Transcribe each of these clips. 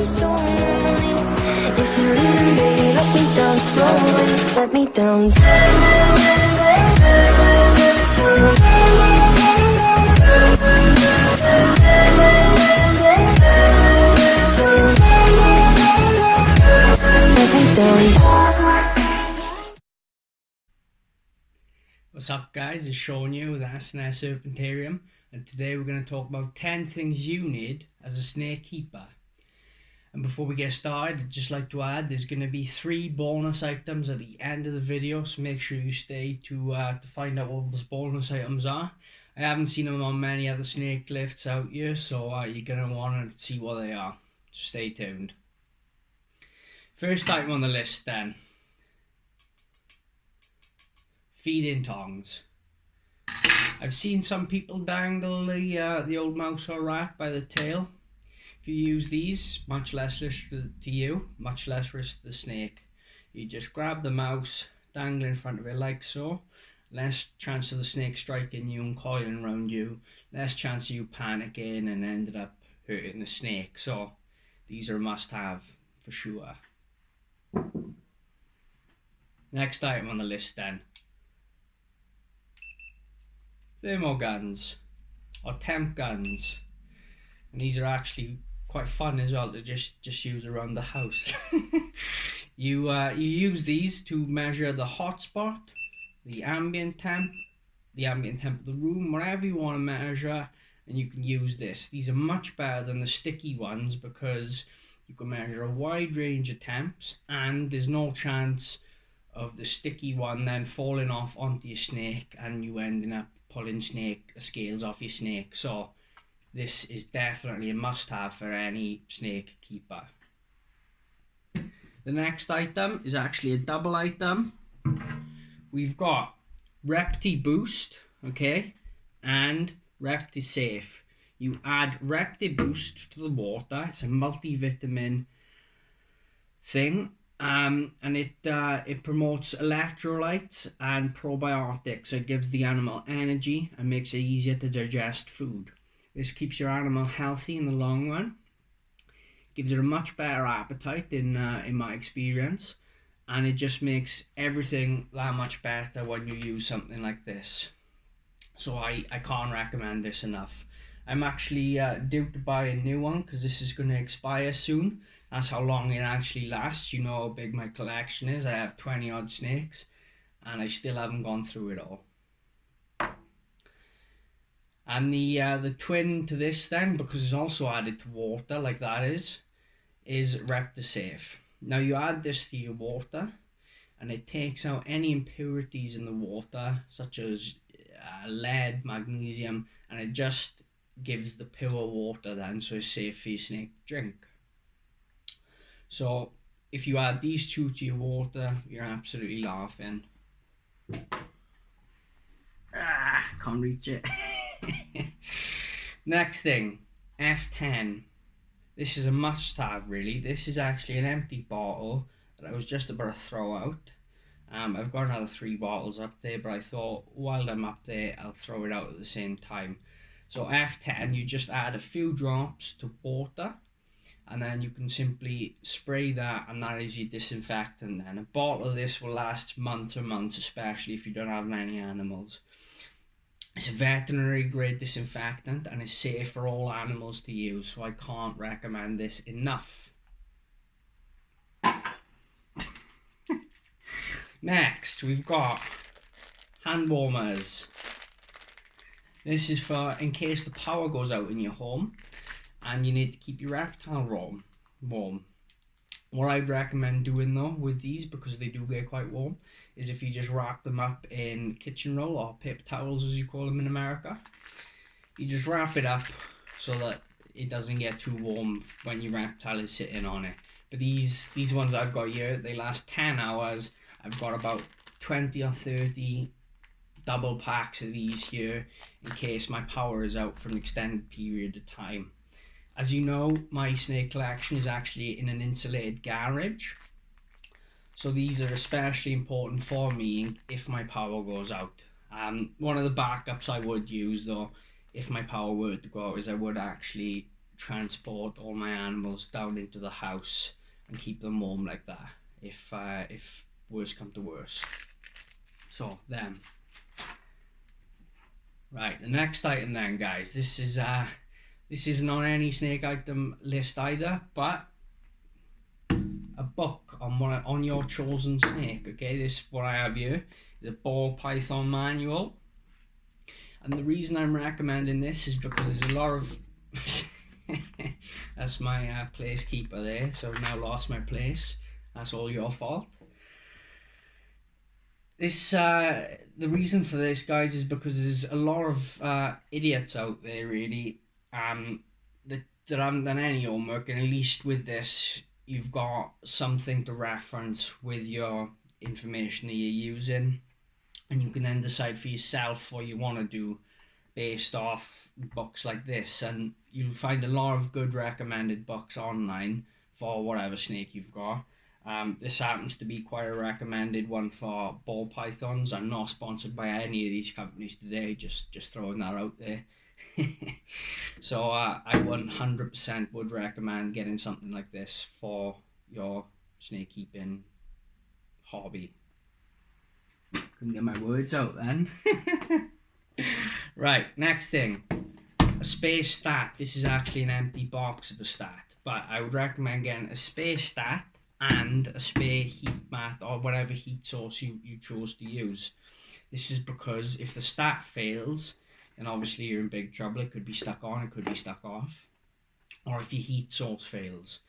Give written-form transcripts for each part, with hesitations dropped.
If you're leaving, baby, let me down slowly. Let me down. What's up guys, it's Sean here with Asner Serpentarium, and today we're going to talk about 10 things you need as a snake keeper. And before we get started, I'd just like to add there's going to be 3 bonus items at the end of the video, so make sure you stay to find out what those bonus items are. I haven't seen them on many other snake lifts out here, so you're going to want to see what they are, so stay tuned. First item on the list then. Feeding tongs. I've seen some people dangle the old mouse or rat by the tail. If you use these, much less risk to you, much less risk to the snake. You just grab the mouse, dangle in front of it like so. Less chance of the snake striking you and coiling around you. Less chance of you panicking and ended up hurting the snake. So these are a must-have for sure. Next item on the list then. Thermal guns or temp guns, and these are actually quite fun as well to just use around the house. You use these to measure the hot spot, the ambient temp of the room, whatever you want to measure, and you can use this. These are much better than the sticky ones because you can measure a wide range of temps, and there's no chance of the sticky one then falling off onto your snake and you ending up pulling scales off your snake. So this is definitely a must-have for any snake keeper. The next item is actually a double item. We've got Repti Boost, okay, and Repti Safe. You add Repti Boost to the water. It's a multivitamin thing. And it promotes electrolytes and probiotics, so it gives the animal energy and makes it easier to digest food. This keeps your animal healthy in the long run, gives it a much better appetite in my experience, and it just makes everything that much better when you use something like this. So I can't recommend this enough. I'm actually due to buy a new one because this is going to expire soon. That's how long it actually lasts. You know how big my collection is. I have 20 odd snakes and I still haven't gone through it all. And the twin to this then, because it's also added to water like that is Repti Safe. Now you add this to your water and it takes out any impurities in the water such as lead, magnesium, and it just gives the pure water then, so it's safe for your snake to drink. So if you add these two to your water, you're absolutely laughing. Can't reach it. Next thing, F10. This is a must-have really. This is actually an empty bottle that I was just about to throw out. I've got another 3 bottles up there, but I thought while I'm up there, I'll throw it out at the same time. So F10, you just add a few drops to water, and then you can simply spray that, and that is your disinfectant. And a bottle of this will last months and months, especially if you don't have many animals. It's a veterinary grade disinfectant and it's safe for all animals to use, so I can't recommend this enough. Next, we've got hand warmers. This is for in case the power goes out in your home and you need to keep your reptile warm. What I'd recommend doing though with these, because they do get quite warm, is if you just wrap them up in kitchen roll or paper towels as you call them in America. You just wrap it up so that it doesn't get too warm when your reptile is sitting on it. But these ones I've got here, they last 10 hours. I've got about 20 or 30 double packs of these here in case my power is out for an extended period of time. As you know, my snake collection is actually in an insulated garage, so these are especially important for me if my power goes out. One of the backups I would use though, if my power were to go out, is I would actually transport all my animals down into the house and keep them warm like that, if worse come to worse. So them. Right, the next item then, guys. This isn't on any snake item list either, but a book on your chosen snake. Okay, this what I have here is a ball python manual, and the reason I'm recommending this is because there's a lot of that's my placekeeper there, so I've now lost my place. That's all your fault. This the reason for this, guys, is because there's a lot of idiots out there, really, that haven't done any homework, and at least with this, you've got something to reference with your information that you're using, and you can then decide for yourself what you want to do based off books like this. And you'll find a lot of good recommended books online for whatever snake you've got. This happens to be quite a recommended one for ball pythons. I'm not sponsored by any of these companies today, just throwing that out there. So I 100% would recommend getting something like this for your snake keeping hobby. Couldn't get my words out then. Right, next thing, a space stat. This is actually an empty box of a stat, but I would recommend getting a space stat and a spare heat mat or whatever heat source you chose to use. This is because if the stat fails, then obviously you're in big trouble. It could be stuck on, it could be stuck off, or if your heat source fails.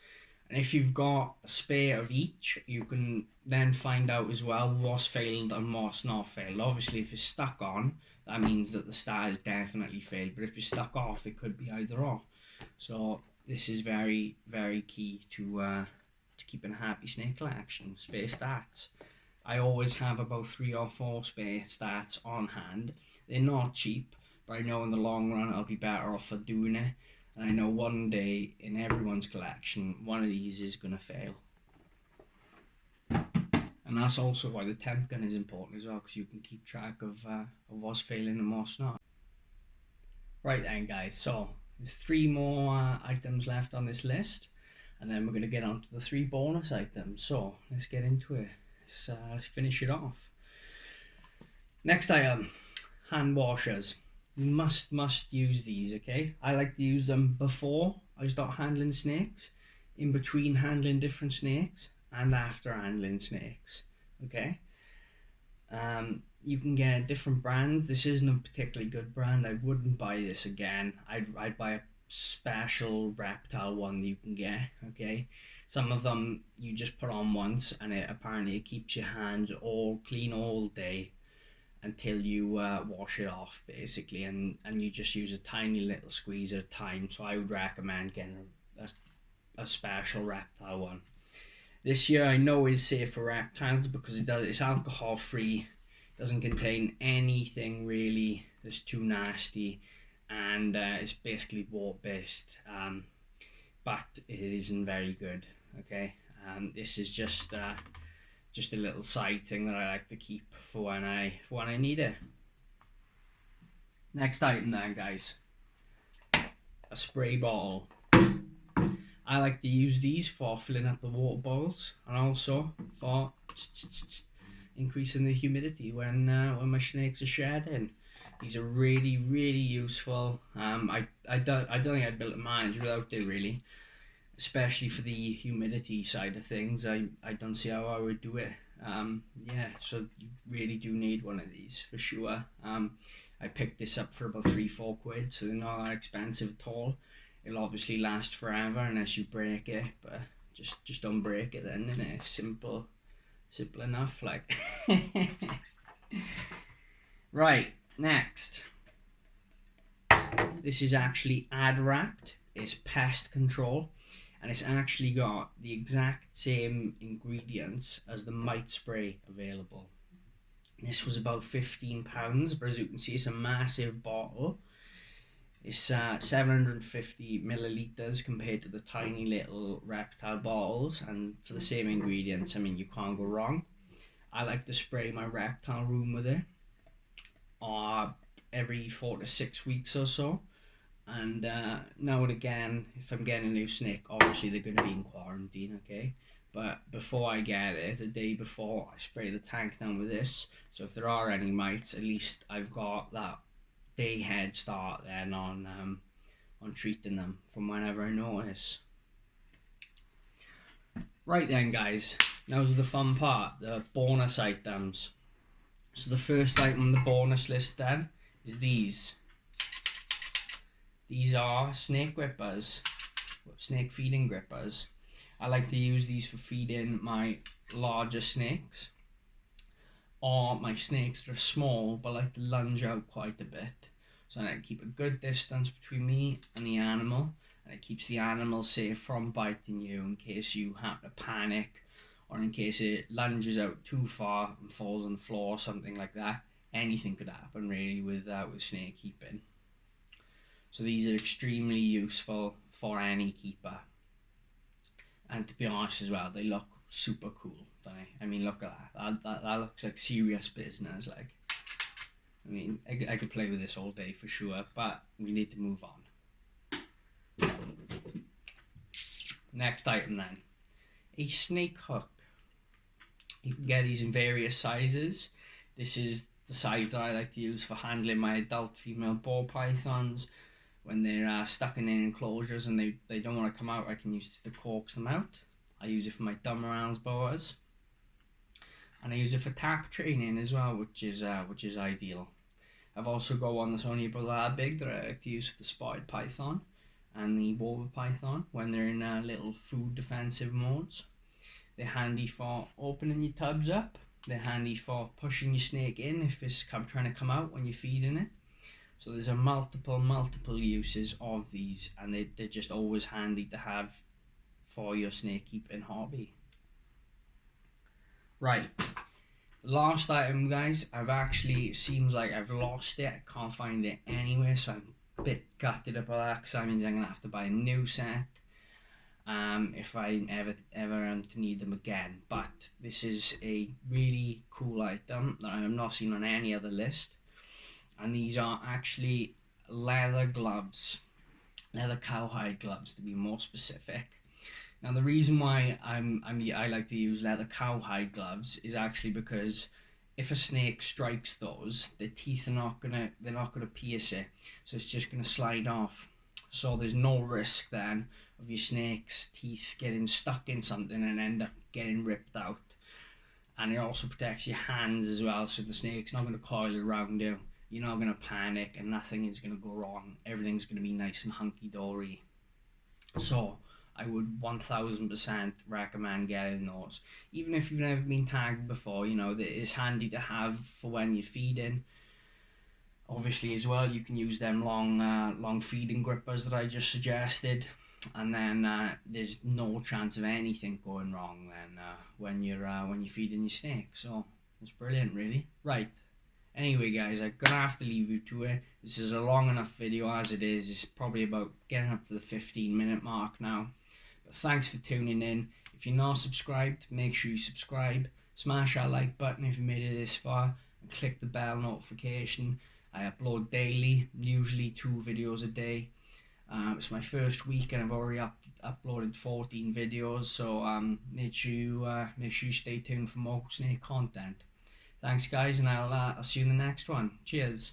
And if you've got a spare of each, you can then find out as well what's failed and what's not failed. Obviously, if it's stuck on, that means that the stat has definitely failed. But if it's stuck off, it could be either or. So this is very, very key to keeping a happy snake collection. Spare stats. I always have about 3 or 4 spare stats on hand. They're not cheap, but I know in the long run I'll be better off for doing it. And I know one day in everyone's collection, one of these is going to fail. And that's also why the temp gun is important as well, because you can keep track of what's failing and what's not. Right then, guys, so there's 3 more items left on this list, and then we're going to get on to the 3 bonus items. So let's get into it. Let's finish it off. Next item, hand washers. You must use these, okay? I like to use them before I start handling snakes, in between handling different snakes, and after handling snakes, okay? You can get different brands. This isn't a particularly good brand. I wouldn't buy this again. I'd buy a special reptile one that you can get, okay? Some of them you just put on once, and apparently it keeps your hands all clean all day until you wash it off, basically, and you just use a tiny little squeeze at a time. So I would recommend getting a special reptile one. This year I know is safe for reptiles because it's alcohol free, doesn't contain anything really that's too nasty, and it's basically water based, but it isn't very good, okay? This is just a little side thing that I like to keep for when I need it. Next item then, guys, a spray bottle. I like to use these for filling up the water bottles, and also for increasing the humidity when my snakes are shedding. These are really, really useful. I don't think I'd be able to manage without it, really, especially for the humidity side of things. I don't see how I would do it. Yeah, so you really do need one of these for sure. I picked this up for about 3-4 quid, so they're not that expensive at all. It'll obviously last forever unless you break it, but just don't break it then, innit? Simple enough, like. Right, next. This is actually ad wrapped. It's pest control, and it's actually got the exact same ingredients as the mite spray available. This was about £15, but as you can see, it's a massive bottle. It's 750 millilitres compared to the tiny little reptile bottles, and for the same ingredients, I mean, you can't go wrong. I like to spray my reptile room with it every 4 to 6 weeks or so, And now and again, if I'm getting a new snake, obviously they're going to be in quarantine, okay? But before I get it, the day before, I spray the tank down with this. So if there are any mites, at least I've got that day head start then on treating them from whenever I notice. Right then, guys, now's the fun part, the bonus items. So the first item on the bonus list then is these. These are snake grippers, snake feeding grippers. I like to use these for feeding my larger snakes, or my snakes that are small but like to lunge out quite a bit. So I keep a good distance between me and the animal, and it keeps the animal safe from biting you in case you happen to panic, or in case it lunges out too far and falls on the floor or something like that. Anything could happen really with snake keeping. So these are extremely useful for any keeper. And to be honest as well, they look super cool, don't they? I mean, look at that. That looks like serious business. Like, I mean, I could play with this all day for sure, but we need to move on. Next item then, a snake hook. You can get these in various sizes. This is the size that I like to use for handling my adult female ball pythons. When they're stuck in their enclosures and they don't want to come out, I can use it to coax them out. I use it for my Dummerans boas, and I use it for tap training as well, which is ideal. I've also got one that's only about that big that I like to use for the spotted python and the wolver python when they're in little food defensive modes. They're handy for opening your tubs up. They're handy for pushing your snake in if it's trying to come out when you're feeding it. So there's a multiple uses of these, and they're just always handy to have for your snake keeping hobby. Right, the last item, guys, seems like I've lost it. I can't find it anywhere, so I'm a bit gutted about that, because that means I'm gonna have to buy a new set if I ever to need them again. But this is a really cool item that I have not seen on any other list. And these are actually leather gloves, leather cowhide gloves to be more specific. Now the reason why I like to use leather cowhide gloves is actually because if a snake strikes those, the teeth are not gonna pierce it, so it's just gonna slide off. So there's no risk then of your snake's teeth getting stuck in something and end up getting ripped out. And it also protects your hands as well, so the snake's not going to coil around you. You're not going to panic and nothing is going to go wrong. Everything's going to be nice and hunky-dory. So I would 1000% recommend getting those. Even if you've never been tagged before, you know, it's handy to have for when you're feeding. Obviously as well, you can use them long feeding grippers that I just suggested. And then there's no chance of anything going wrong then when you're feeding your snake. So it's brilliant, really. Right. Anyway, guys, I'm gonna have to leave you to it. This is a long enough video as it is. It's probably about getting up to the 15-minute mark now. But thanks for tuning in. If you're not subscribed, make sure you subscribe. Smash that like button if you made it this far, and click the bell notification. I upload daily, usually 2 videos a day. It's my first week and I've already uploaded 14 videos, so make sure you stay tuned for more snake content. Thanks, guys, and I'll see you in the next one. Cheers.